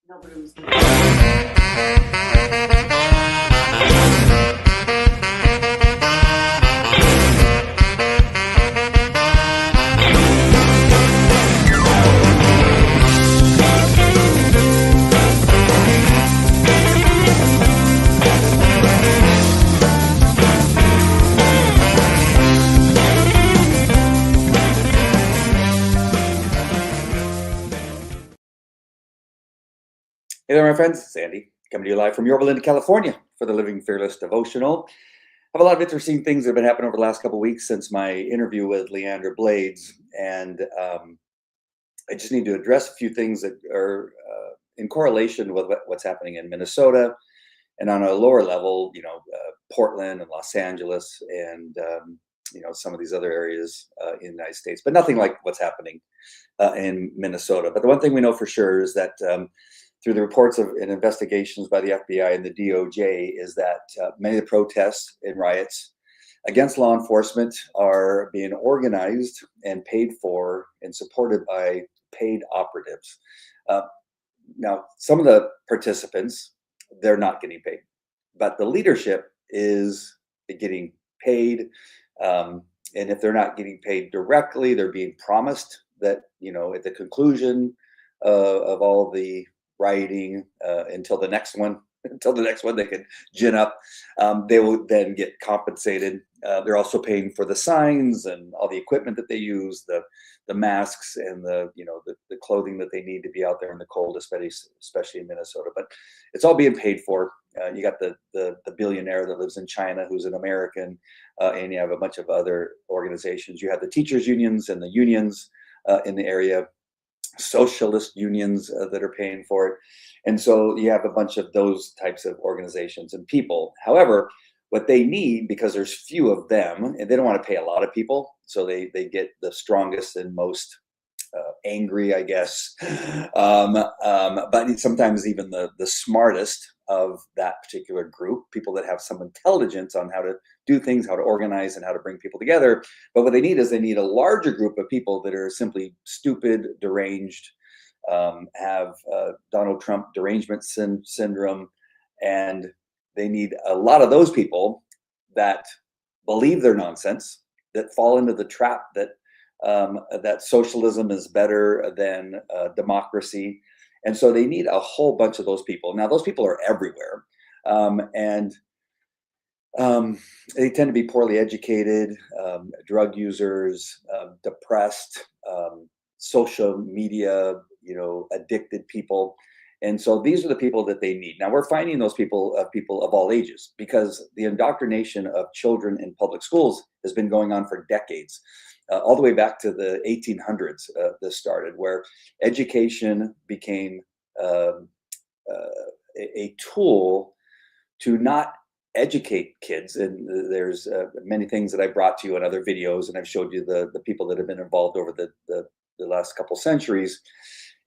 Nobody was. Hey there, my friends. It's Andy coming to you live from Yorba Linda, California for the Living Fearless devotional. I have a lot of interesting things that have been happening over the last couple of weeks since my interview with Leandra Blades, and I just need to address a few things that are in correlation with what's happening in Minnesota, and on a lower level, Portland and Los Angeles, and some of these other areas in the United States, but nothing like what's happening in Minnesota. But the one thing we know for sure is that through the reports and investigations by the FBI and the DOJ is that many of the protests and riots against law enforcement are being organized and paid for and supported by paid operatives. Now, some of the participants, they're not getting paid, but the leadership is getting paid. And if they're not getting paid directly, they're being promised that, at the conclusion of all the rioting until the next one they can gin up, they will then get compensated. They're also paying for the signs and all the equipment that they use, the masks and the clothing that they need to be out there in the cold, especially in Minnesota. But it's all being paid for. You got the billionaire that lives in China who's an American, and you have a bunch of other organizations. You have the teachers unions and the unions in the area, socialist unions that are paying for it. And so you have a bunch of those types of organizations and people. However, what they need, because there's few of them and they don't want to pay a lot of people, so they get the strongest and most angry, I guess, but sometimes even the smartest of that particular group, people that have some intelligence on how to do things, how to organize, and how to bring people together. But what they need is they need a larger group of people that are simply stupid, deranged, have Donald Trump Derangement Syndrome, and they need a lot of those people that believe their nonsense, that fall into the trap that socialism is better than democracy. And so they need a whole bunch of those people. Now, those people are everywhere. And they tend to be poorly educated, drug users, depressed, social media, addicted people. And so these are the people that they need. Now we're finding those people of all ages, because the indoctrination of children in public schools has been going on for decades. All the way back to the 1800s, this started, where education became a tool to not educate kids. And there's many things that I brought to you in other videos, and I've showed you the people that have been involved over the last couple centuries,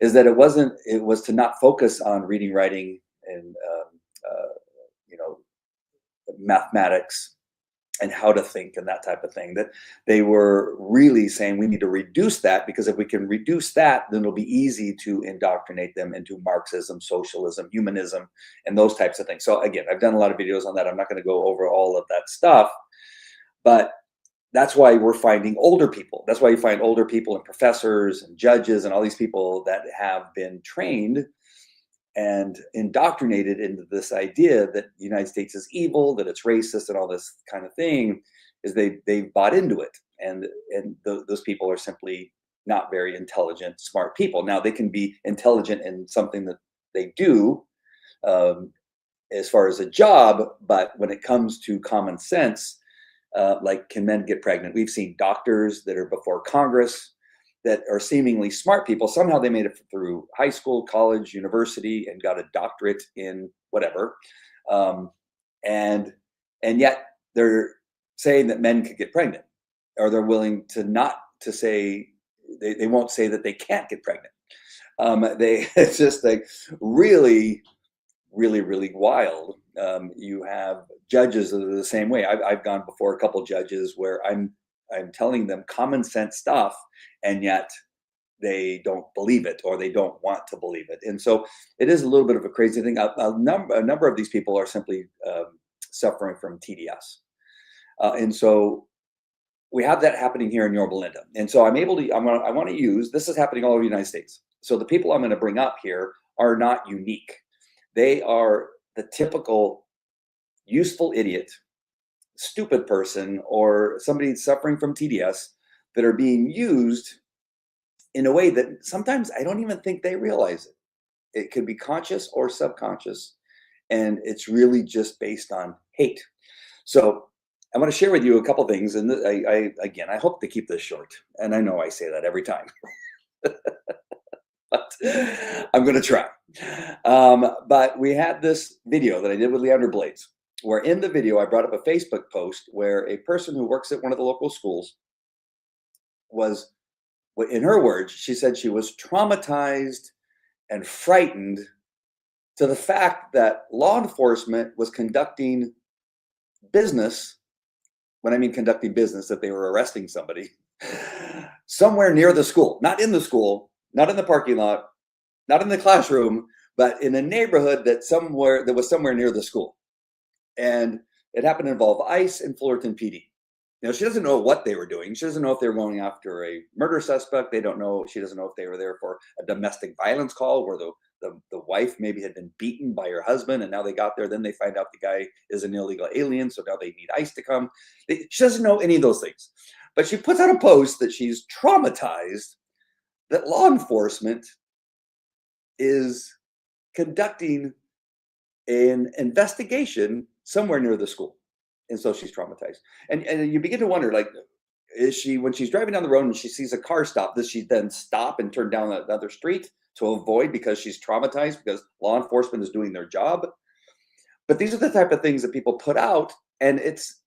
is that it was to not focus on reading, writing, and mathematics and how to think and that type of thing. That they were really saying we need to reduce that, because if we can reduce that, then it'll be easy to indoctrinate them into Marxism, socialism, humanism, and those types of things. So again, I've done a lot of videos on that. I'm not going to go over all of that stuff, but that's why we're finding older people. That's why you find older people and professors and judges and all these people that have been trained and indoctrinated into this idea that the United States is evil, that it's racist, and all this kind of thing. Is they've bought into it, and those people are simply not very intelligent, smart people. Now they can be intelligent in something that they do, as far as a job, but when it comes to common sense, like, can men get pregnant? We've seen doctors that are before Congress that are seemingly smart people. Somehow they made it through high school, college, university, and got a doctorate in whatever. And yet they're saying that men could get pregnant, or they're willing to not to say, they won't say that they can't get pregnant. It's just like really, really, really wild. You have judges that are the same way. I've gone before a couple judges where I'm telling them common sense stuff, and yet they don't believe it or they don't want to believe it. And so it is a little bit of a crazy thing. A number of these people are simply suffering from TDS. And so we have that happening here in Yorba Linda. And so I want to use, this is happening all over the United States. So the people I'm going to bring up here are not unique. They are the typical useful idiot, stupid person, or somebody suffering from TDS that are being used in a way that sometimes I don't even think they realize it. It could be conscious or subconscious, and it's really just based on hate. So I want to share with you a couple things, and I hope to keep this short, and I know I say that every time, but I'm going to try. But we had this video that I did with Leandra Blades, where in the video I brought up a Facebook post where a person who works at one of the local schools was, in her words, she said she was traumatized and frightened to the fact that law enforcement was conducting business. When I mean conducting business, that they were arresting somebody somewhere near the school, not in the school, not in the parking lot, not in the classroom, but in a neighborhood that was somewhere near the school. And it happened to involve ICE and Fullerton PD. Now, she doesn't know what they were doing. She doesn't know if they were going after a murder suspect. She doesn't know if they were there for a domestic violence call where the wife maybe had been beaten by her husband, and now they got there. Then they find out the guy is an illegal alien, so now they need ICE to come. She doesn't know any of those things. But she puts out a post that she's traumatized that law enforcement is conducting an investigation somewhere near the school. And so she's traumatized. And you begin to wonder, like, when she's driving down the road and she sees a car stop, does she then stop and turn down another street to avoid because she's traumatized because law enforcement is doing their job? But these are the type of things that people put out, and it's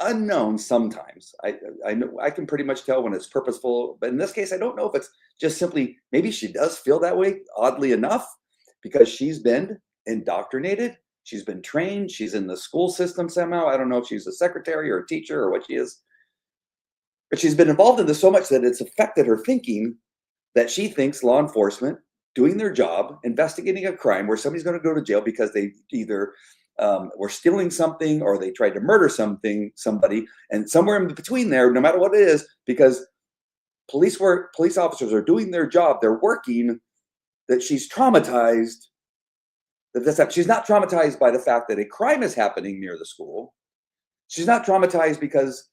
unknown sometimes. I know I can pretty much tell when it's purposeful, but in this case, I don't know if it's just simply, maybe she does feel that way, oddly enough, because she's been indoctrinated. She's been trained. She's in the school system somehow. I don't know if she's a secretary or a teacher or what she is. But she's been involved in this so much that it's affected her thinking that she thinks law enforcement doing their job, investigating a crime where somebody's going to go to jail because they either were stealing something or they tried to murder somebody. And somewhere in between there, no matter what it is, because police officers are doing their job, they're working, that she's traumatized. She's not traumatized by the fact that a crime is happening near the school. She's not traumatized because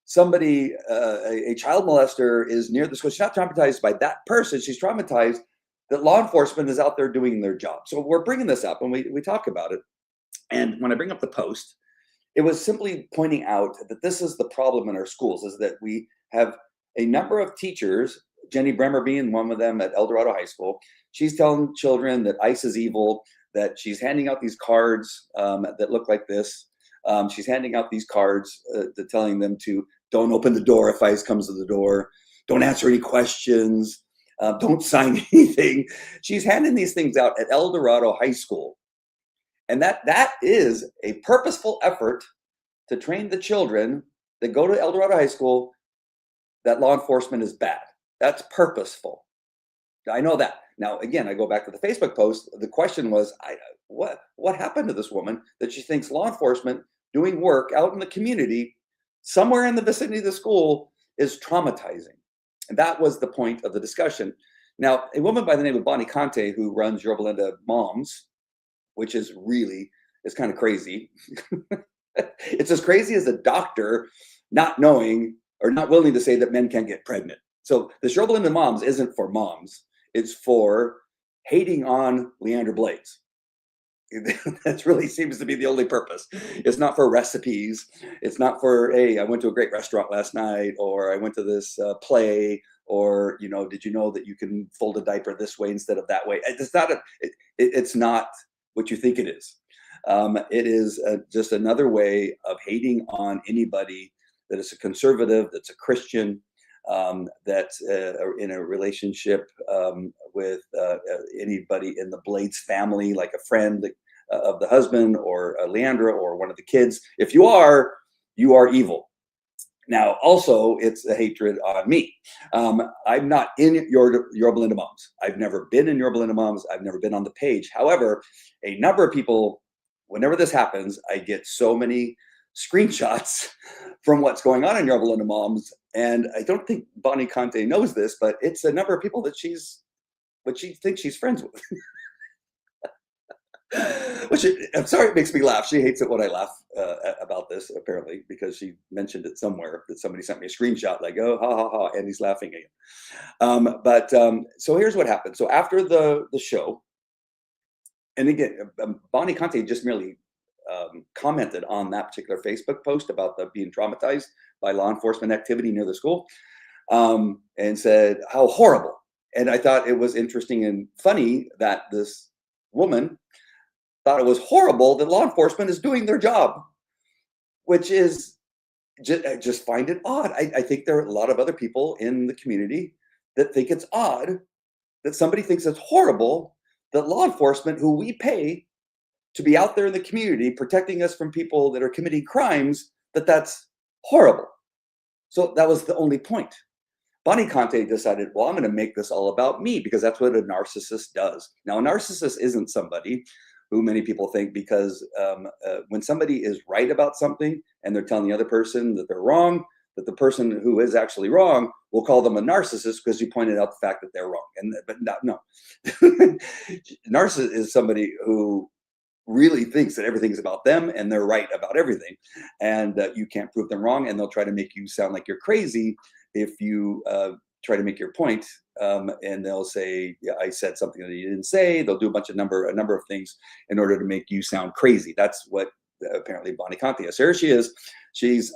somebody, a child molester, is near the school. She's not traumatized by that person. She's traumatized that law enforcement is out there doing their job. So we're bringing this up and we talk about it. And when I bring up the post, it was simply pointing out that this is the problem in our schools, is that we have a number of teachers, Jenny Bremer being one of them at El Dorado High School. She's telling children that ICE is evil, that she's handing out these cards that look like this. She's handing out these cards telling them to don't open the door if ICE comes to the door. Don't answer any questions. Don't sign anything. She's handing these things out at El Dorado High School. And that is a purposeful effort to train the children that go to El Dorado High School that law enforcement is bad. That's purposeful. I know that. Now, again, I go back to the Facebook post. The question was, what happened to this woman that she thinks law enforcement doing work out in the community, somewhere in the vicinity of the school, is traumatizing? And that was the point of the discussion. Now, a woman by the name of Bonnie Conte, who runs Yorba Linda Moms, which is kind of crazy. It's as crazy as a doctor not knowing or not willing to say that men can't get pregnant. So the Yorba Linda Moms isn't for moms. It's for hating on Leandra Blades. That really seems to be the only purpose. It's not for recipes. It's not for, hey, I went to a great restaurant last night, or I went to this play, or, did you know that you can fold a diaper this way instead of that way? It's not what you think it is. It is just another way of hating on anybody that is a conservative, that's a Christian, that's in a relationship with anybody in the Blades family, like a friend of the husband or Leandra or one of the kids. If you are evil. Now, also, it's a hatred on me. I'm not in your Belinda Moms. I've never been in your Belinda Moms. I've never been on the page. However, a number of people, whenever this happens, I get so many screenshots from what's going on in your Belinda Moms. And I don't think Bonnie Conte knows this, but it's a number of people that she thinks she's friends with. Which, I'm sorry, it makes me laugh. She hates it when I laugh about this, apparently, because she mentioned it somewhere that somebody sent me a screenshot like, oh, ha, ha, ha, and he's laughing again. So here's what happened. So after the show, and again, Bonnie Conte just merely commented on that particular Facebook post about being traumatized by law enforcement activity near the school, and said how horrible. And I thought it was interesting and funny that this woman thought it was horrible that law enforcement is doing their job, which is I just find it odd. I think there are a lot of other people in the community that think it's odd that somebody thinks it's horrible that law enforcement, who we pay to be out there in the community protecting us from people that are committing crimes, that's horrible. So that was the only point. Bonnie Conte decided, well, I'm going to make this all about me, because that's what a narcissist does. Now, a narcissist isn't somebody who many people think, because when somebody is right about something and they're telling the other person that they're wrong, that the person who is actually wrong will call them a narcissist because you pointed out the fact that they're wrong. But no. Narcissist is somebody who really thinks that everything's about them and they're right about everything, and you can't prove them wrong, and they'll try to make you sound like you're crazy if you try to make your point, and they'll say, yeah, I said something that you didn't say. They'll do a number of things in order to make you sound crazy. That's what apparently Bonnie Conte is. So here she is. She's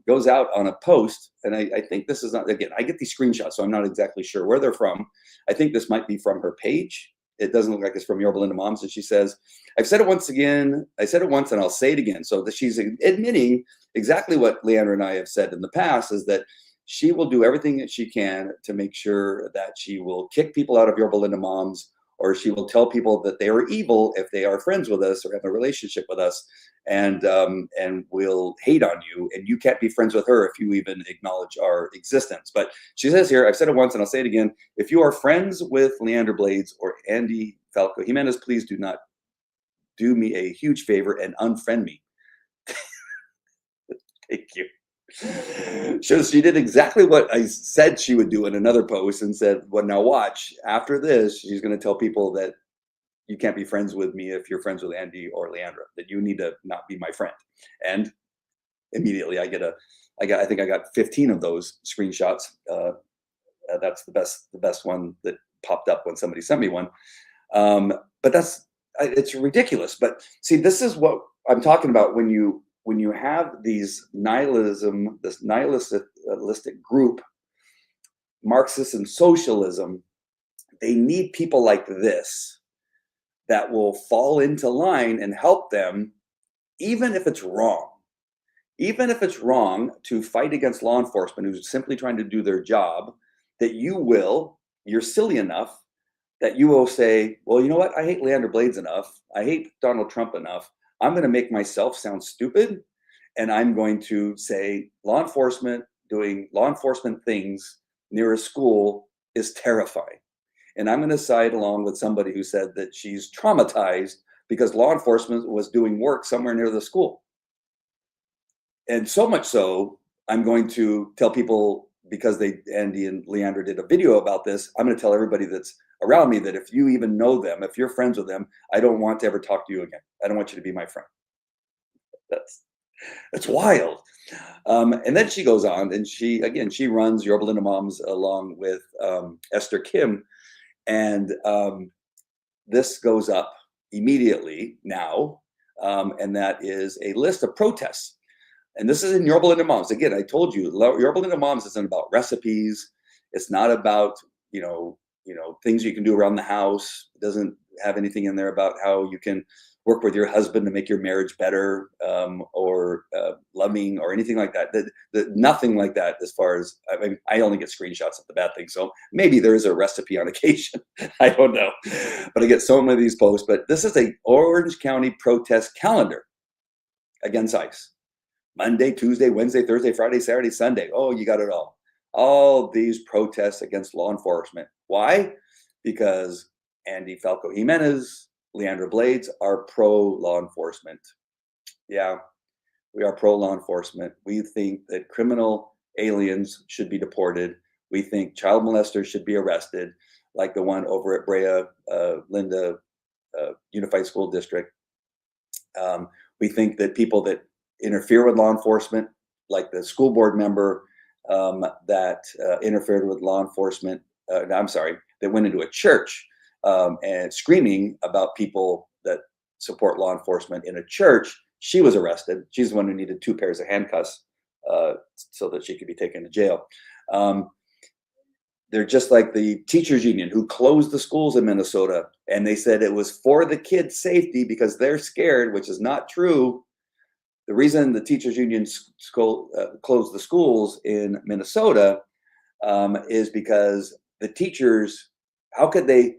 goes out on a post, and I think this is not, again, I get these screenshots, so I'm not exactly sure where they're from. I think this might be from her page. It doesn't look like it's from Your Belinda Moms. And she says, I've said it once again. I said it once and I'll say it again. So that she's admitting exactly what Leandra and I have said in the past, is that she will do everything that she can to make sure that she will kick people out of Your Belinda Moms, or she will tell people that they are evil if they are friends with us or have a relationship with us, and will hate on you, and you can't be friends with her if you even acknowledge our existence. But she says here, I've said it once and I'll say it again, if you are friends with Leandra Blades or Andy Falco Jimenez, please do not do me a huge favor and unfriend me. Thank you. So she did exactly what I said she would do in another post, and said, well, now watch, after this, she's going to tell people that you can't be friends with me if you're friends with Andy or Leandra, that you need to not be my friend. And immediately I think I got 15 of those screenshots. That's the best one that popped up when somebody sent me one. But it's ridiculous. But see, this is what I'm talking about when you have this nihilistic group, Marxists and socialism. They need people like this that will fall into line and help them, even if it's wrong. Even if it's wrong to fight against law enforcement who's simply trying to do their job, that you're silly enough that you will say, well, you know what? I hate Leandra Blades enough. I hate Donald Trump enough. I'm going to make myself sound stupid. And I'm going to say law enforcement doing law enforcement things near a school is terrifying. And I'm going to side along with somebody who said that she's traumatized because law enforcement was doing work somewhere near the school. And so much so, I'm going to tell people, because Andy and Leandra did a video about this, I'm going to tell everybody that's around me that if you even know them, if you're friends with them, I don't want to ever talk to you again. I don't want you to be my friend. That's wild. And then she goes on, and she runs Your Belinda Moms along with Esther Kim. And this goes up immediately now. And that is a list of protests. And this is in Your Belinda Moms. Again, I told you, Your Belinda Moms isn't about recipes. It's not about, things you can do around the house. It doesn't have anything in there about how you can work with your husband to make your marriage better, or loving, or anything like that. Nothing like that. As far as, I only get screenshots of the bad things, so maybe there is a recipe on occasion. I don't know, but I get so many of these posts. But this is a Orange County protest calendar against ICE. Monday, Tuesday, Wednesday, Thursday, Friday, Saturday, Sunday. Oh, you got it all. All these protests against law enforcement. Why? Because Andy Falco Jimenez, Leandra Blades are pro law enforcement. Yeah, we are pro law enforcement. We think that criminal aliens should be deported. We think child molesters should be arrested, like the one over at Brea Linda Unified School District. We think that people that interfere with law enforcement, like the school board member that interfered with law enforcement, I'm sorry, that went into a church and screaming about people that support law enforcement in a church, she was arrested. She's the one who needed 2 pairs of handcuffs so that she could be taken to jail. They're just like the teachers union who closed the schools in Minnesota, and they said it was for the kids' safety because they're scared, which is not true. The reason the teachers union closed the schools in Minnesota is because the teachers, how could they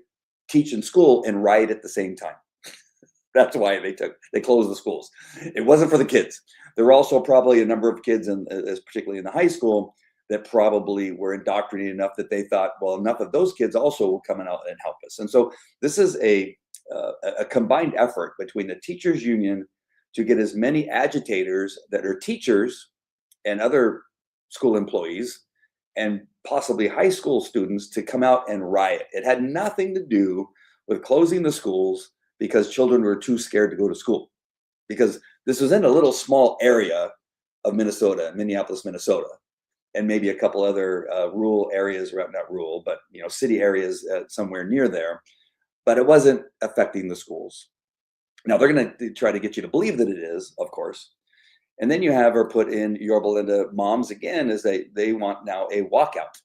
teach in school and riot at the same time? That's why they closed the schools. It wasn't for the kids. There were also probably a number of kids, particularly in the high school, that probably were indoctrinated enough that they thought, well, enough of those kids also will come out and help us. And so this is a combined effort between the teachers union to get as many agitators that are teachers and other school employees and possibly high school students to come out and riot. It had nothing to do with closing the schools because children were too scared to go to school, because this was in a little small area of Minnesota, Minneapolis, Minnesota, and maybe a couple other rural areas, not rural, but city areas somewhere near there. But it wasn't affecting the schools. Now they're going to try to get you to believe that it is, of course. And then you have her put in Yorba Linda moms again, as they want now a walkout.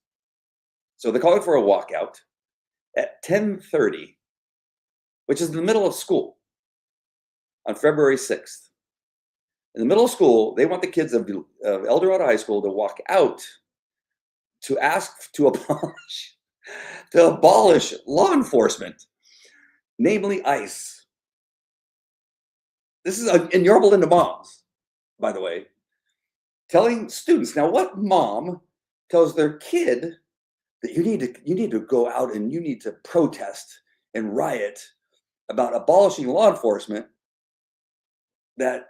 So they're calling for a walkout at 10:30, which is in the middle of school on February 6th. In the middle of school, they want the kids of El Dorado High School to walk out to ask to abolish law enforcement, namely ICE. This is in Yorba Linda moms, by the way, telling students. Now, what mom tells their kid that you need to go out and you need to protest and riot about abolishing law enforcement that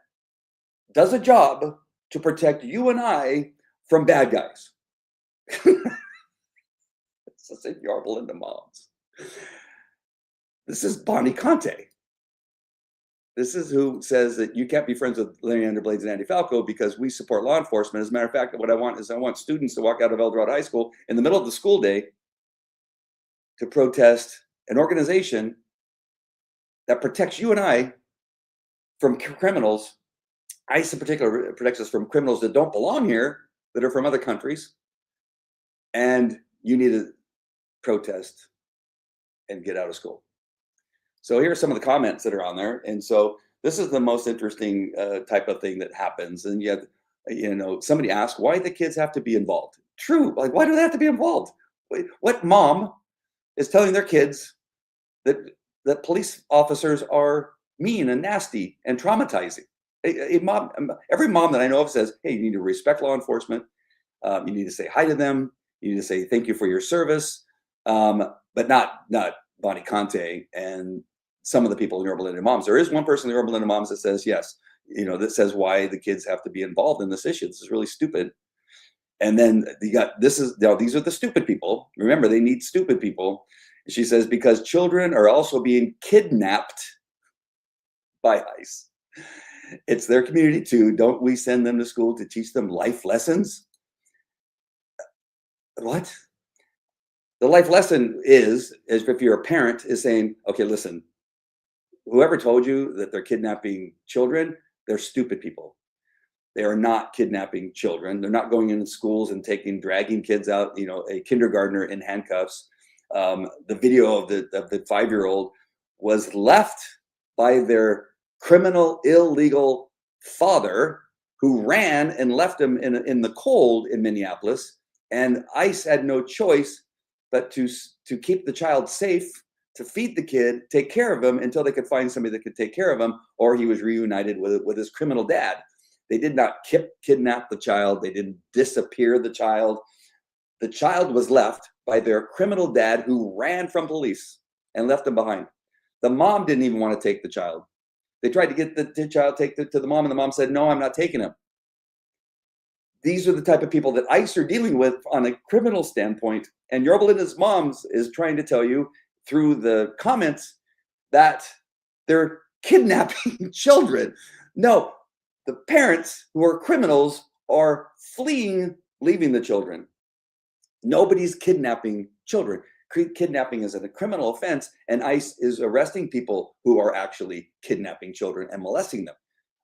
does a job to protect you and I from bad guys? This is in Yorba Linda moms. This is Bonnie Conte. This is who says that you can't be friends with Leandra Blades and Andy Falco because we support law enforcement. As a matter of fact, what I want students to walk out of El Dorado High School in the middle of the school day to protest an organization that protects you and I from criminals. ICE in particular protects us from criminals that don't belong here, that are from other countries. And you need to protest and get out of school. So here are some of the comments that are on there. And so this is the most interesting type of thing that happens. And yet, somebody asked, why do the kids have to be involved? True. Like, why do they have to be involved? What mom is telling their kids that police officers are mean and nasty and traumatizing? Every mom that I know of says, hey, you need to respect law enforcement. You need to say hi to them. You need to say thank you for your service. But not Bonnie Conte and some of the people in Yorba Linda moms. There is one person in Yorba Linda moms that says, yes, that says why the kids have to be involved in this issue. This is really stupid. And then these are the stupid people. Remember, they need stupid people. She says, because children are also being kidnapped by ICE. It's their community too. Don't we send them to school to teach them life lessons? What? The life lesson is if you're a parent, is saying, okay, listen, whoever told you that they're kidnapping children, they're stupid people. They are not kidnapping children. They're not going into schools and dragging kids out, a kindergartner in handcuffs. The video of the 5-year-old was left by their criminal, illegal father, who ran and left him in the cold in Minneapolis. And ICE had no choice but to keep the child safe, to feed the kid, take care of him until they could find somebody that could take care of him, or he was reunited with his criminal dad. They did not kidnap the child. They didn't disappear the child. The child was left by their criminal dad who ran from police and left them behind. The mom didn't even want to take the child. They tried to get the child to the mom, and the mom said, no, I'm not taking him. These are the type of people that ICE are dealing with on a criminal standpoint. And Yorba Linda's moms is trying to tell you through the comments that they're kidnapping children. No, the parents who are criminals are fleeing, leaving the children. Nobody's kidnapping children. Kidnapping is a criminal offense, and ICE is arresting people who are actually kidnapping children and molesting them.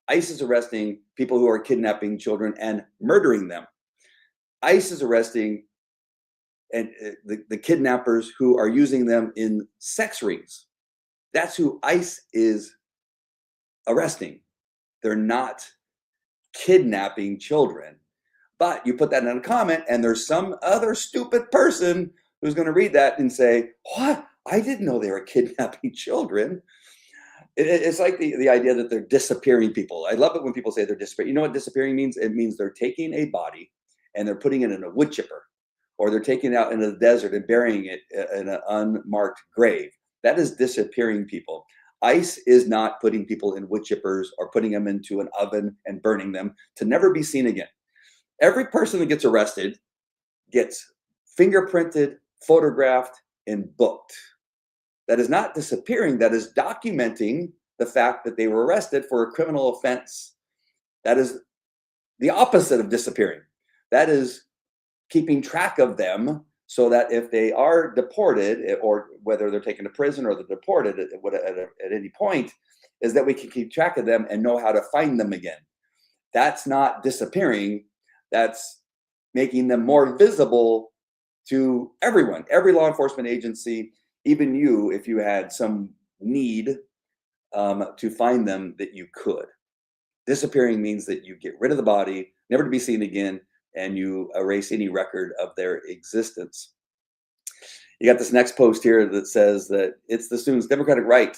ICE is arresting people who are kidnapping children and murdering them. ICE is arresting the kidnappers who are using them in sex rings. That's who ICE is arresting. They're not kidnapping children. But you put that in a comment, and there's some other stupid person who's going to read that and say, what? I didn't know they were kidnapping children. It's like the idea that they're disappearing people. I love it when people say they're disappearing. You know what disappearing means? It means they're taking a body and they're putting it in a wood chipper, or they're taking it out into the desert and burying it in an unmarked grave. That is disappearing people. ICE is not putting people in wood chippers or putting them into an oven and burning them to never be seen again. Every person that gets arrested gets fingerprinted, photographed, and booked. That is not disappearing. That is documenting the fact that they were arrested for a criminal offense. That is the opposite of disappearing. That is keeping track of them so that if they are deported, or whether they're taken to prison or they're deported at any point, is that we can keep track of them and know how to find them again. That's not disappearing. That's making them more visible to everyone, every law enforcement agency, even you, if you had some need to find them, that you could. Disappearing means that you get rid of the body, never to be seen again, and you erase any record of their existence. You got this next post here that says that it's the students' democratic right.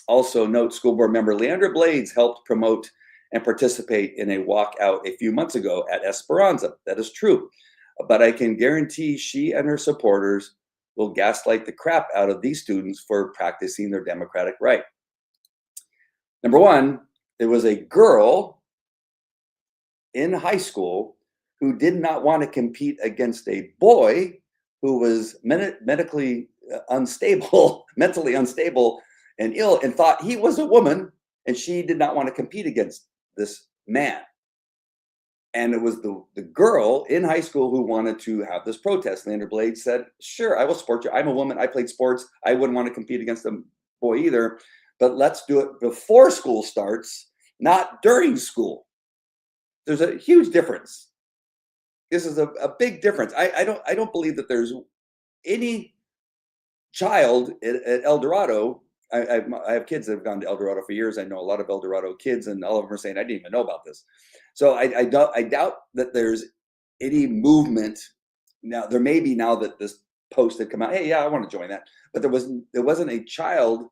Also note, school board member Leandra Blades helped promote and participate in a walkout a few months ago at Esperanza. That is true. But I can guarantee she and her supporters will gaslight the crap out of these students for practicing their democratic right. Number one, there was a girl in high school who did not want to compete against a boy who was medically unstable, mentally unstable and ill, and thought he was a woman, and she did not want to compete against this man. And it was the girl in high school who wanted to have this protest. Leandra Blades said, sure, I will support you. I'm a woman. I played sports. I wouldn't want to compete against a boy either. But let's do it before school starts, not during school. There's a huge difference. This is a big difference. I don't believe that there's any child at El Dorado. I have kids that have gone to El Dorado for years. I know a lot of El Dorado kids, and all of them are saying, I didn't even know about this. So I doubt that there's any movement. Now, there may be now that this post had come out, hey, yeah, I want to join that. But there wasn't a child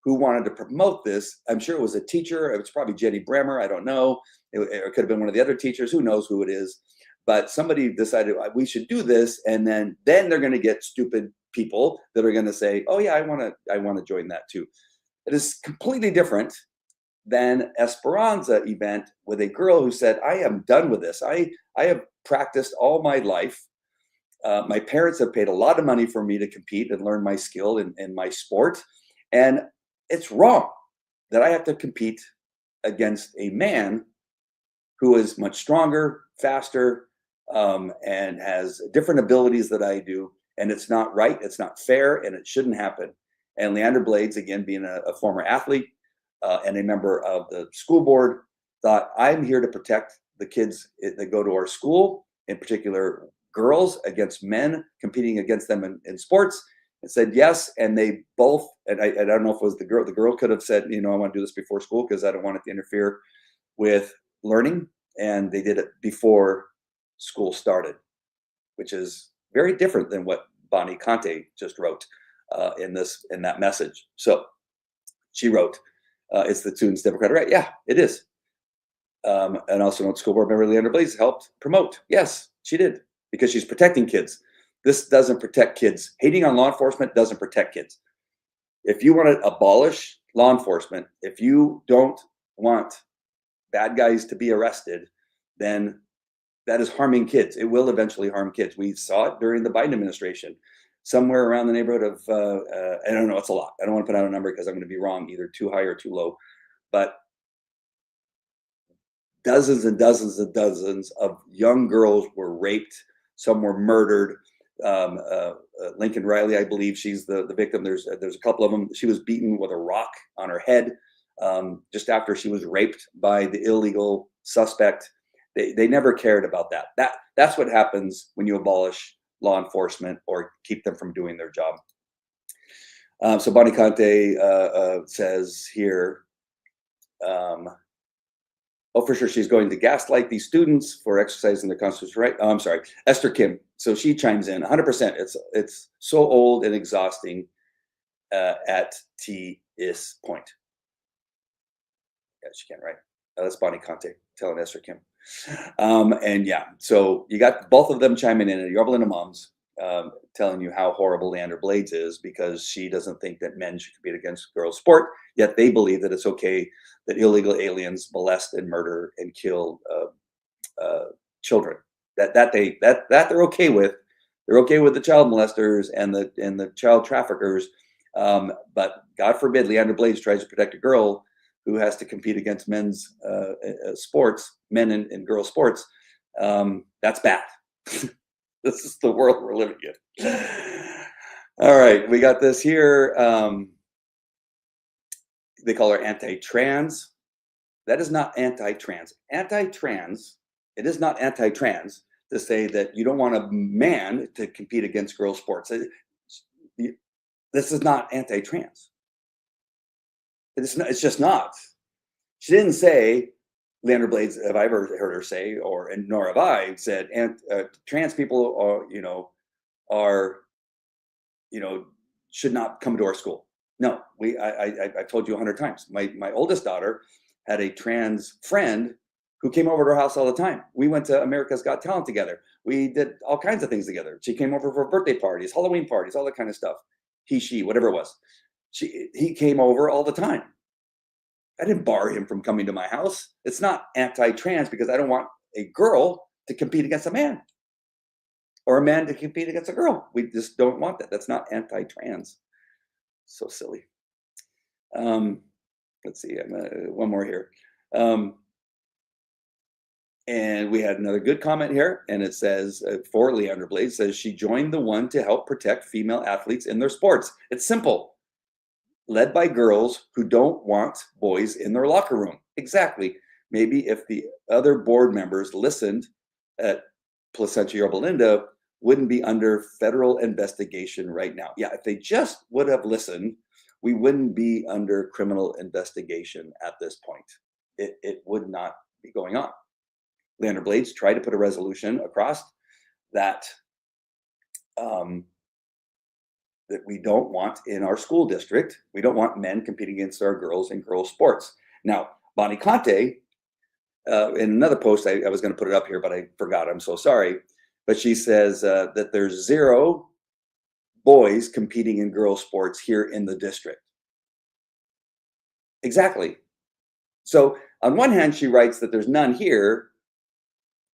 who wanted to promote this. I'm sure it was a teacher. It was probably Jenny Bremer. I don't know. It could have been one of the other teachers. Who knows who it is? But somebody decided we should do this, and then they're going to get stupid people that are going to say, "Oh yeah, I want to join that too." It is completely different than Esperanza event with a girl who said, "I am done with this. I have practiced all my life. My parents have paid a lot of money for me to compete and learn my skill in my sport, and it's wrong that I have to compete against a man who is much stronger, faster, and has different abilities that I do. And it's not right, it's not fair, and it shouldn't happen." And Leandra Blades, again, being a former athlete and a member of the school board, thought, I'm here to protect the kids that go to our school, in particular girls, against men, competing against them in sports, and said yes. And they both, and I don't know if it was the girl could have said, I want to do this before school because I don't want it to interfere with learning. And they did it before school started, which is very different than what Bonnie Conte just wrote in that message. So she wrote, it's the students' democratic right. Yeah, it is. And also note school board member Leandra Blaze helped promote. Yes, she did, because she's protecting kids. This doesn't protect kids. Hating on law enforcement doesn't protect kids. If you want to abolish law enforcement, if you don't want bad guys to be arrested, then that is harming kids. It will eventually harm kids. We saw it during the Biden administration, somewhere around the neighborhood of, I don't know, it's a lot. I don't want to put out a number because I'm going to be wrong, either too high or too low. But dozens and dozens and dozens of young girls were raped. Some were murdered. Lincoln Riley, I believe she's the victim. There's a couple of them. She was beaten with a rock on her head just after she was raped by the illegal suspect. They never cared about that. That's what happens when you abolish law enforcement or keep them from doing their job. So Bonnie Conte says here, oh, for sure, she's going to gaslight these students for exercising their constitutional right. Oh, I'm sorry, Esther Kim. So she chimes in 100%. It's so old and exhausting at this point. Yeah, she can, right? That's Bonnie Conte telling Esther Kim. And yeah, so you got both of them chiming in, and Yorba Linda moms telling you how horrible Leandra Blades is because she doesn't think that men should compete against girls' sport, yet they believe that it's okay that illegal aliens molest and murder and kill children. That they're okay with. They're okay with the child molesters and the child traffickers. But God forbid Leandra Blades tries to protect a girl who has to compete against men's sports, men and girls' sports. That's bad. This is the world we're living in. All right, we got this here. They call her anti-trans. That is not anti-trans. Anti-trans, it is not anti-trans to say that you don't want a man to compete against girls' sports. This is not anti-trans. It's just not. She didn't say, Leandra Blades, have I ever heard her say, and nor have I said, trans people should not come to our school. No, I've told you 100 times. My oldest daughter had a trans friend who came over to her house all the time. We went to America's Got Talent together. We did all kinds of things together. She came over for birthday parties, Halloween parties, all that kind of stuff. He, she, whatever it was. He came over all the time. I didn't bar him from coming to my house. It's not anti-trans because I don't want a girl to compete against a man or a man to compete against a girl. We just don't want that. That's not anti-trans. So silly. Let's see, one more here. And we had another good comment here, and it says, for Leandra Blades, says she joined the one to help protect female athletes in their sports. It's simple. Led by girls who don't want boys in their locker room. Exactly. Maybe if the other board members listened at Placentia Yorba Linda, wouldn't be under federal investigation right now. Yeah, if they just would have listened, we wouldn't be under criminal investigation at this point. It would not be going on. Leandra Blades tried to put a resolution across that that we don't want in our school district. We don't want men competing against our girls in girls' sports. Now, Bonnie Conte, in another post, I was going to put it up here, but I forgot. I'm so sorry. But she says that there's 0 boys competing in girls' sports here in the district. Exactly. So on one hand, she writes that there's none here,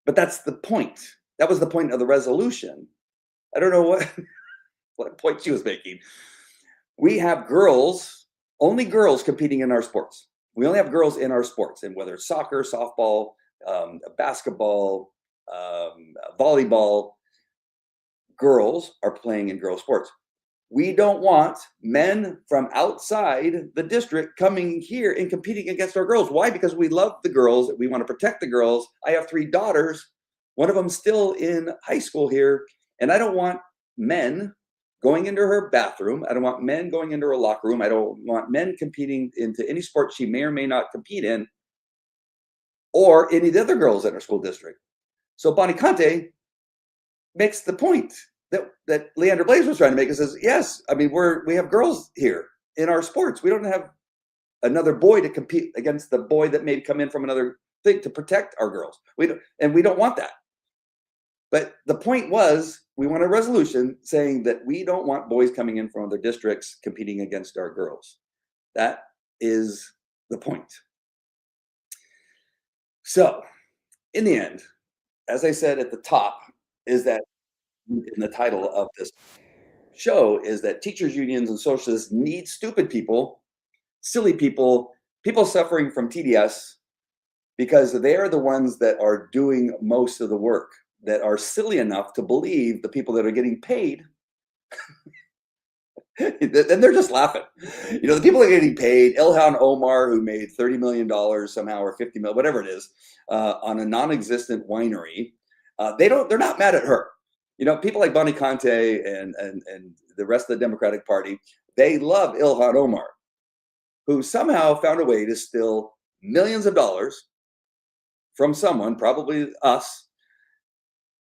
but that's the point. That was the point of the resolution. I don't know what point she was making. We have only girls competing in our sports. We only have girls in our sports, and whether it's soccer, softball, basketball, volleyball, girls are playing in girls' sports. We don't want men from outside the district coming here and competing against our girls. Why? Because we love the girls. We want to protect the girls. I have 3 daughters. One of them still in high school here, and I don't want men going into her bathroom. I don't want men going into her locker room. I don't want men competing into any sport she may or may not compete in, or any of the other girls in our school district. So Bonnie Conte makes the point that Leandra Blades was trying to make. It says, yes, I mean, we have girls here in our sports. We don't have another boy to compete against the boy that may come in from another thing to protect our girls. We don't want that. But the point was, we want a resolution saying that we don't want boys coming in from other districts competing against our girls. That is the point. So, in the end, as I said at the top, is that in the title of this show is that teachers unions and socialists need stupid people, silly people, people suffering from TDS, because they are the ones that are doing most of the work, that are silly enough to believe the people that are getting paid. And they're just laughing. The people that are getting paid, Ilhan Omar, who made $30 million somehow, or 50 million, whatever it is, on a non-existent winery, they're not mad at her. People like Bonnie Conte and the rest of the Democratic Party, they love Ilhan Omar, who somehow found a way to steal millions of dollars from someone, probably us.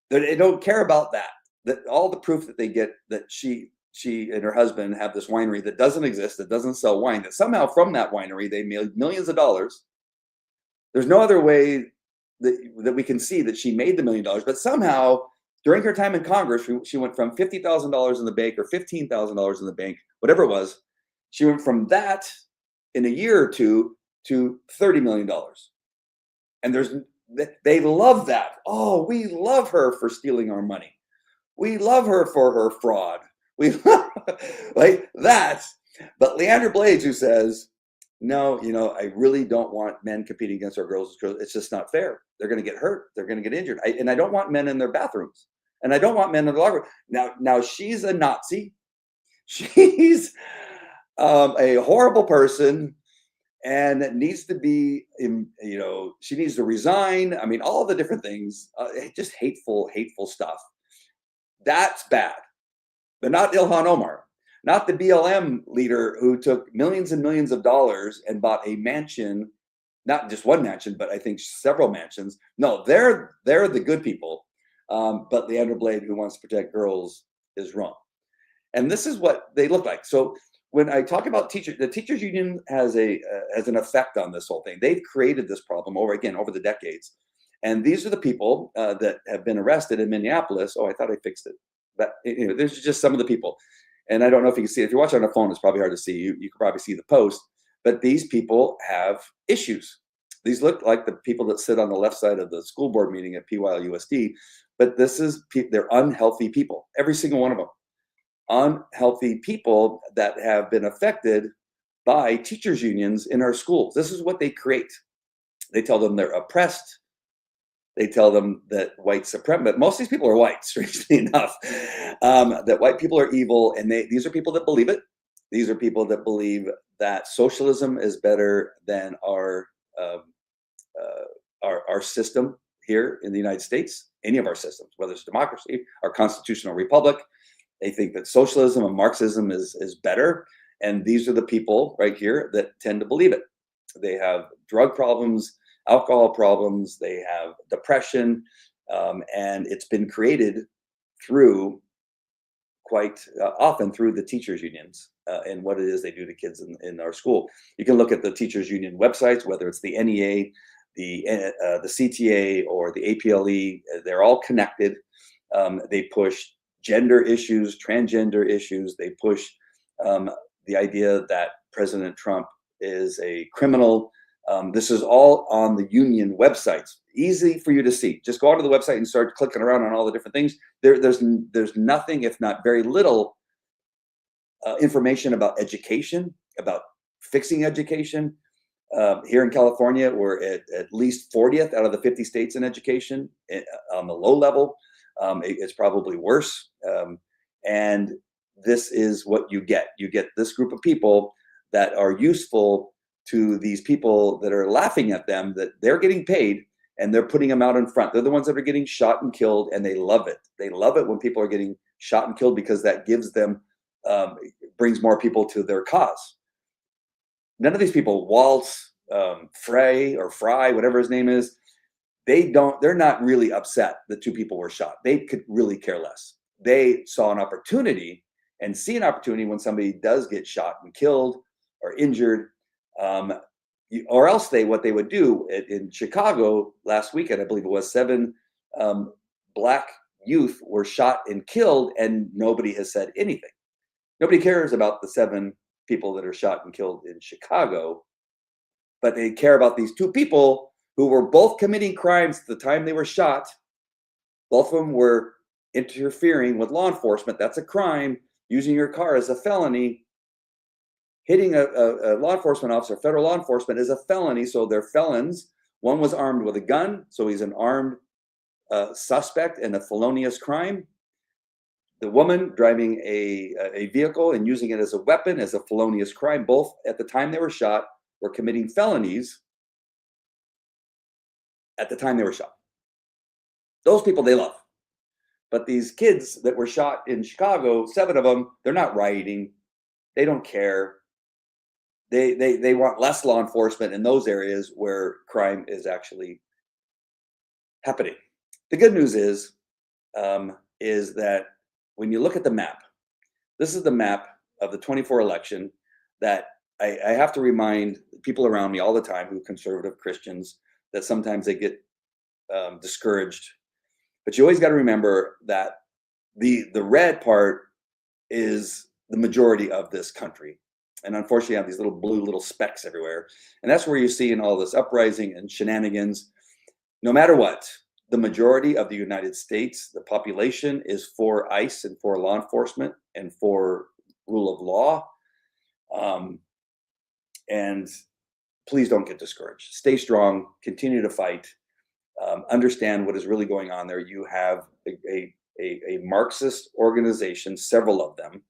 They don't care about that. That all the proof that they get that she and her husband have this winery that doesn't exist, that doesn't sell wine, that somehow from that winery they made millions of dollars. There's no other way that we can see that she made the $1 million, but somehow during her time in Congress, she went from $50,000 in the bank or $15,000 in the bank, whatever it was. She went from that in a year or two to $30 million. And they love that. Oh, we love her for stealing our money. We love her for her fraud. We love like that. But Leandra Blades, who says, no, I really don't want men competing against our girls. It's just not fair. They're going to get hurt. They're going to get injured. And I don't want men in their bathrooms. And I don't want men in the locker room. Now she's a Nazi. She's a horrible person, and it needs to be, she needs to resign. I mean, all the different things, just hateful stuff. That's bad. But not Ilhan Omar, not the BLM leader who took millions and millions of dollars and bought a mansion, not just one mansion, but I think several mansions. No, they're the good people. But Leandra Blade, who wants to protect girls, is wrong. And this is what they look like. So when I talk about the teachers union has an effect on this whole thing. They've created this problem over the decades. And these are the people that have been arrested in Minneapolis. Oh, I thought I fixed it. But there's just some of the people. And I don't know if you can see it. If you're watching on a phone, it's probably hard to see. You can probably see the post. But these people have issues. These look like the people that sit on the left side of the school board meeting at PYLUSD. But they're unhealthy people. Every single one of them. Unhealthy people that have been affected by teachers unions in our schools. This is what they create. They tell them they're oppressed. They tell them that white supremacy, but most of these people are white, strangely enough, that white people are evil. And these are people that believe it. These are people that believe that socialism is better than our system here in the United States, any of our systems, whether it's democracy, our constitutional republic. They think that socialism and Marxism is better. And these are the people right here that tend to believe it. They have drug problems, alcohol problems, they have depression, and it's been created through quite often through the teachers unions and what it is they do to kids in our school. You can look at the teachers union websites, whether it's the NEA, the CTA, or the APLE. They're all connected. They push gender issues, transgender issues. They push the idea that President Trump is a criminal. This is all on the union websites. Easy for you to see. Just go onto the website and start clicking around on all the different things. There's nothing, if not very little, information about education, about fixing education. Here in California, we're at least 40th out of the 50 states in education on the low level. It's probably worse. And this is what you get. You get this group of people that are useful to these people that are laughing at them, that they're getting paid and they're putting them out in front. They're the ones that are getting shot and killed, and they love it. They love it when people are getting shot and killed because that gives them, brings more people to their cause. None of these people, Waltz, Frey, whatever his name is, they're not really upset that two people were shot. They could really care less. They saw an opportunity and see an opportunity when somebody does get shot and killed or injured. Or else what they would do in Chicago last weekend, I believe it was, 7 black youth were shot and killed, and nobody has said anything. Nobody cares about the 7 people that are shot and killed in Chicago, but they care about these 2 people who were both committing crimes at the time they were shot. Both of them were interfering with law enforcement. That's a crime. Using your car as a felony. Hitting a law enforcement officer, federal law enforcement, is a felony. So they're felons. One was armed with a gun, so he's an armed suspect in a felonious crime. The woman driving a vehicle and using it as a weapon is a felonious crime. Both at the time they were shot were committing felonies at the time they were shot. Those people they love. But these kids that were shot in Chicago, 7 of them, they're not rioting. They don't care. They want less law enforcement in those areas where crime is actually happening. The good news is that when you look at the map, this is the map of the 24 election that I have to remind people around me all the time, who are conservative Christians, that sometimes they get discouraged. But you always got to remember that the red part is the majority of this country. And unfortunately, you have these little specks everywhere. And that's where you're seeing all this uprising and shenanigans. No matter what, the majority of the United States, the population, is for ICE and for law enforcement and for rule of law. And please don't get discouraged. Stay strong, continue to fight, understand what is really going on there. You have a Marxist organization, several of them,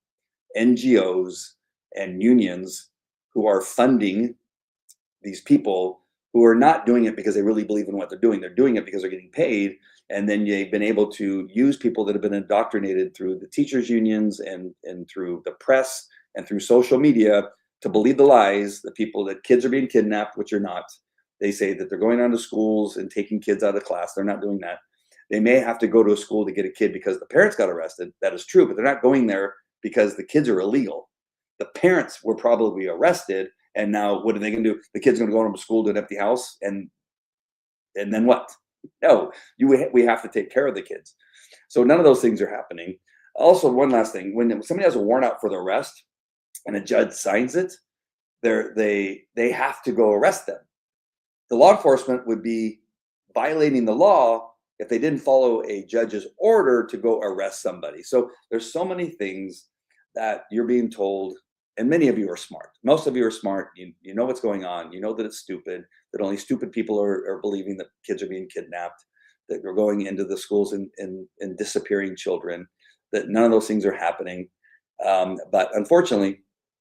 NGOs and unions, who are funding these people who are not doing it because they really believe in what they're doing. They're doing it because they're getting paid. And then they've been able to use people that have been indoctrinated through the teachers unions and through the press and through social media to believe the lies, the people that kids are being kidnapped, which are not. They say that they're going on to schools and taking kids out of class. They're not doing that. They may have to go to a school to get a kid because the parents got arrested. That is true, but they're not going there because the kids are illegal. The parents were probably arrested, and now what are they going to do? The kid's going to go to school to an empty house, and then what? No, we have to take care of the kids. So none of those things are happening. Also, one last thing: when somebody has a warrant out for the arrest, and a judge signs it, they have to go arrest them. The law enforcement would be violating the law if they didn't follow a judge's order to go arrest somebody. So there's so many things that you're being told. And many of you are smart. Most of you are smart. You know what's going on. You know that it's stupid, that only stupid people are believing that kids are being kidnapped, that we're going into the schools and disappearing children, that none of those things are happening. But unfortunately,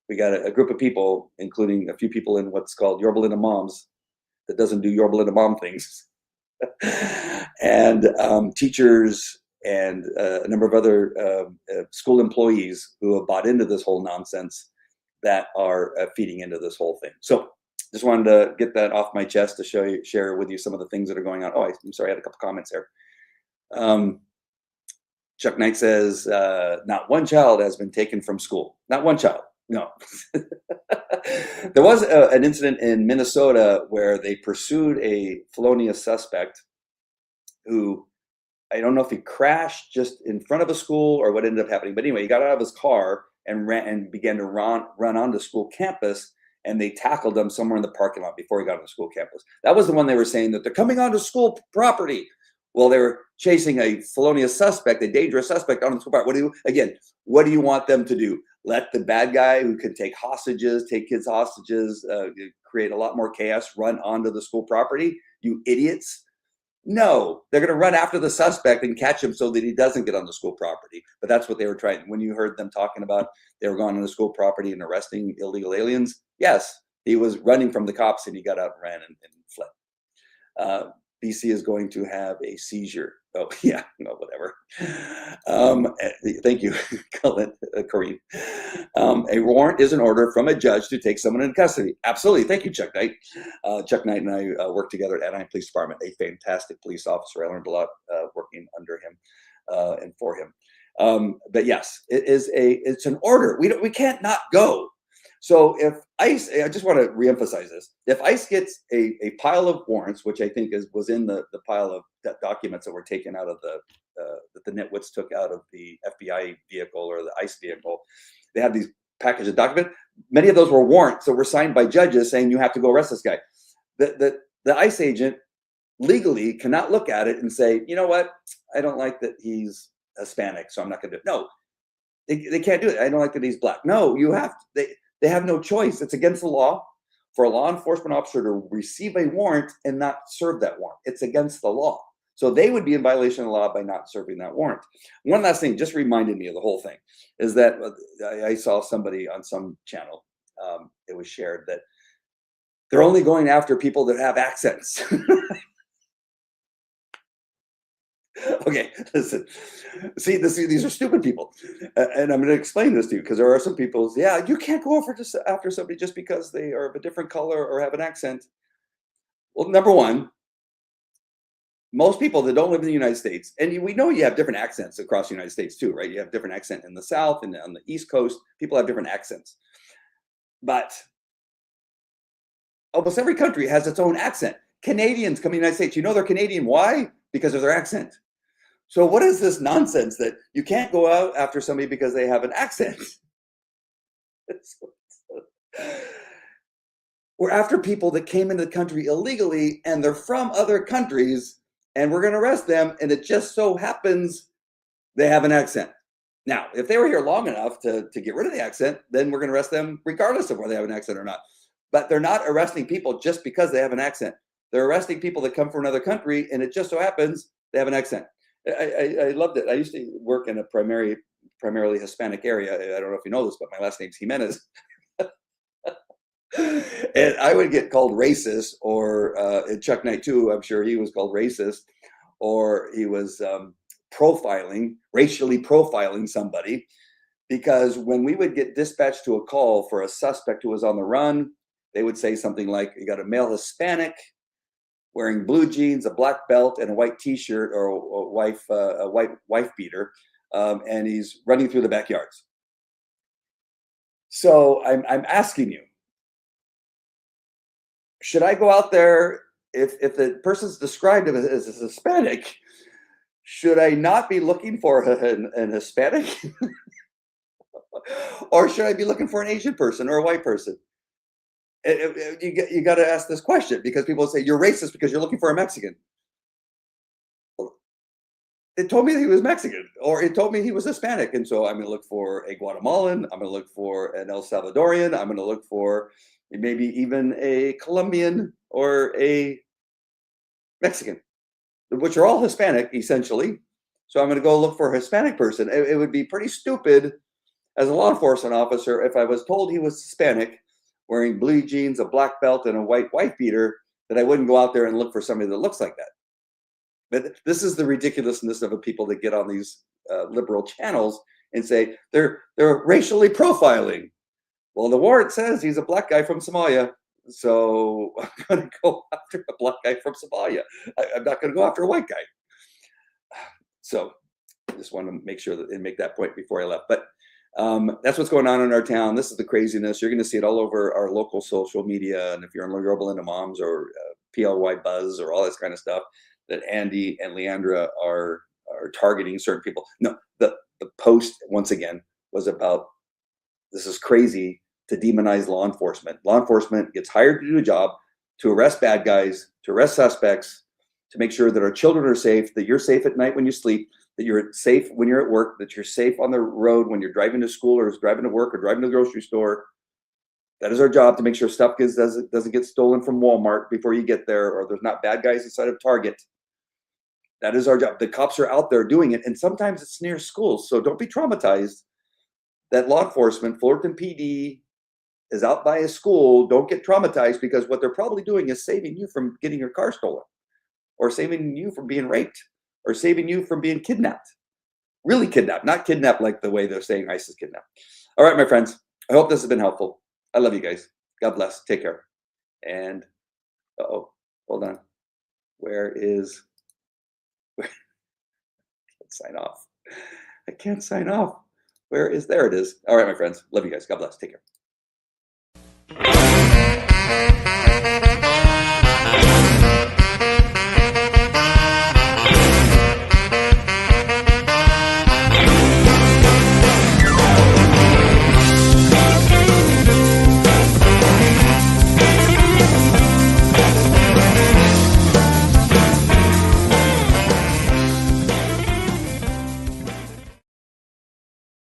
we got a group of people, including a few people in what's called Yorba Linda Moms, that doesn't do Yorba Linda Mom things, and teachers and a number of other school employees who have bought into this whole nonsense, that are feeding into this whole thing. So just wanted to get that off my chest to share with you some of the things that are going on. Oh, I'm sorry, I had a couple comments here. Chuck Knight says, not one child has been taken from school. Not one child, no. There was an incident in Minnesota where they pursued a felonious suspect who, I don't know if he crashed just in front of a school or what ended up happening, but anyway, he got out of his car and ran and began to run onto school campus, and they tackled him somewhere in the parking lot before he got onto school campus. That was the one they were saying that they're coming onto school property. Well, they were chasing a felonious suspect, a dangerous suspect onto school property. What do you want them to do? Let the bad guy who can take kids hostages, create a lot more chaos, run onto the school property? You idiots. No, they're going to run after the suspect and catch him so that he doesn't get on the school property. But that's what they were trying. When you heard them talking about they were going on the school property and arresting illegal aliens, yes, he was running from the cops and he got out and ran and fled. BC is going to have a seizure. Oh, yeah, no, whatever. Thank you, Kareem. A warrant is an order from a judge to take someone into custody. Absolutely. Thank you, Chuck Knight. Chuck Knight and I work together at Anaheim Police Department, a fantastic police officer. I learned a lot working under him and for him. But yes, it's an order. We can't not go. So if ICE, I just want to reemphasize this. If ICE gets a pile of warrants, which I think was in the pile of documents that were taken out of that the nitwits took out of the FBI vehicle or the ICE vehicle, they have these package of documents. Many of those were warrants that were signed by judges saying you have to go arrest this guy. The ICE agent legally cannot look at it and say, you know what, I don't like that he's Hispanic, so I'm not going to do it. No, they can't do it. I don't like that he's black. No, you have to, they have no choice. It's against the law for a law enforcement officer to receive a warrant and not serve that warrant. It's against the law. So they would be in violation of the law by not serving that warrant. One last thing, just reminded me of the whole thing, is that I saw somebody on some channel, it was shared that they're only going after people that have accents. Okay, listen. See, these are stupid people, and I'm going to explain this to you because there are some people. Yeah, you can't go after somebody just because they are of a different color or have an accent. Well, number one, most people that don't live in the United States, and we know you have different accents across the United States too, right? You have different accent in the South and on the East Coast. People have different accents, but almost every country has its own accent. Canadians come to the United States. You know they're Canadian. Why? Because of their accent. So what is this nonsense that you can't go out after somebody because they have an accent? We're after people that came into the country illegally and they're from other countries and we're going to arrest them. And it just so happens they have an accent. Now, if they were here long enough to get rid of the accent, then we're going to arrest them regardless of whether they have an accent or not. But they're not arresting people just because they have an accent. They're arresting people that come from another country and it just so happens they have an accent. I loved it. I used to work in a primarily Hispanic area. I don't know if you know this, but my last name's Jimenez. And I would get called racist, or Chuck Knight too, I'm sure he was called racist, or he was racially profiling somebody. Because when we would get dispatched to a call for a suspect who was on the run, they would say something like, you got a male Hispanic wearing blue jeans, a black belt, and a white T-shirt or a white wife beater, and he's running through the backyards. So I'm asking you, should I go out there if the person's described as a Hispanic? Should I not be looking for an Hispanic, or should I be looking for an Asian person or a white person? You got to ask this question because people say you're racist because you're looking for a Mexican. It told me that he was Mexican, or it told me he was Hispanic, and so I'm going to look for a Guatemalan. I'm going to look for an El Salvadorian. I'm going to look for maybe even a Colombian or a Mexican, which are all Hispanic essentially. So I'm going to go look for a Hispanic person. It would be pretty stupid as a law enforcement officer if I was told he was Hispanic, wearing blue jeans, a black belt, and a white wife beater, that I wouldn't go out there and look for somebody that looks like that. But this is the ridiculousness of the people that get on these liberal channels and say they're racially profiling. Well, the warrant says he's a black guy from Somalia, so I'm going to go after a black guy from Somalia. I'm not going to go after a white guy. So I just want to make sure that and make that point before I left. But that's what's going on in our town. This is the craziness. You're going to see it all over our local social media. And if you're on Yorba Linda Moms or PLY Buzz or all this kind of stuff, that Andy and Leandra are targeting certain people. No, the post, once again, was about, this is crazy to demonize law enforcement. Law enforcement gets hired to do a job, to arrest bad guys, to arrest suspects, to make sure that our children are safe, that you're safe at night when you sleep, that you're safe when you're at work, that you're safe on the road when you're driving to school or driving to work or driving to the grocery store. That is our job, to make sure stuff doesn't get stolen from Walmart before you get there, or there's not bad guys inside of Target. That is our job. The cops are out there doing it, and sometimes it's near schools. So don't be traumatized that law enforcement, Fullerton PD, is out by a school. Don't get traumatized, because what they're probably doing is saving you from getting your car stolen, or saving you from being raped, or saving you from being kidnapped. Really kidnapped, not kidnapped like the way they're saying ISIS kidnapped. All right, my friends, I hope this has been helpful. I love you guys. God bless. Take care. And, hold on. Where is, I can't sign off. I can't sign off. Where is, there it is. All right, my friends. Love you guys. God bless. Take care.